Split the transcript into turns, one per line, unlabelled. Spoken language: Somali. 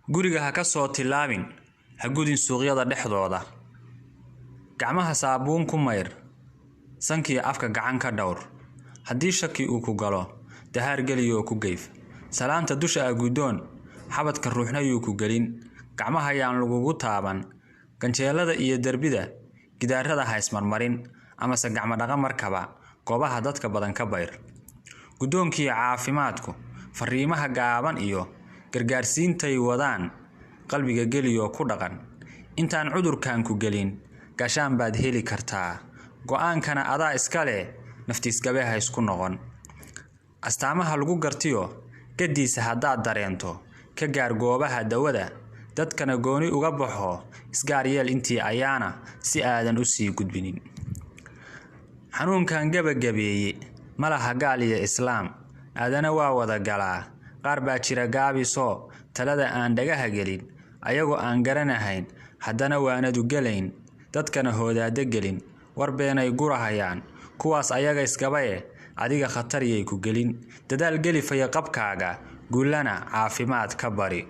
guriga ha ka soo tilaabin ha gudin suuqyada dhexdooda gacmaha saabuun ku mayr sankii afka gacan ka dhawr haddii shaki uu ku galo dahaar geliyo ku geyf salaanta dusha gudoon xabadka ruuxna uu ku galin gacmaha yaan lagugu taaban ganjeelada iyo darbida gidaarada ha ismarmarin ama se gacmo dhaqan markaba goobaha dadka badan ka bayr gudoonkii caafimaadku fariimaha gaaban iyo gargaarsiintay wadaan qalbiga geliyo ku dhaqan intaan cudurkan ku gelin gashaan baad heli kartaa go'aankana adaa iska leh naftiis gabeha isku noqon astaamaha lagu gartiyo gadiisa hadaad dareento ka gaar goobaha dawada dadkana gooni uga baxo isgaar yeel intii ayaana si aadan u sii gudbinin xanuunkan gabagabeeyay malaha gaal iyo islaam aadana waa wada galaa qaar baa jira gaabiso talada aan dhagaha gelin ayagoo aan garanahayn haddana waanadu galayn dadkana hoodaada gelin war beenay gurahayaan kuwaas ayaga iskabaye adiga khatariyay ku gelin dadaal geli faya qabkaaga guulana caafimaad ka bari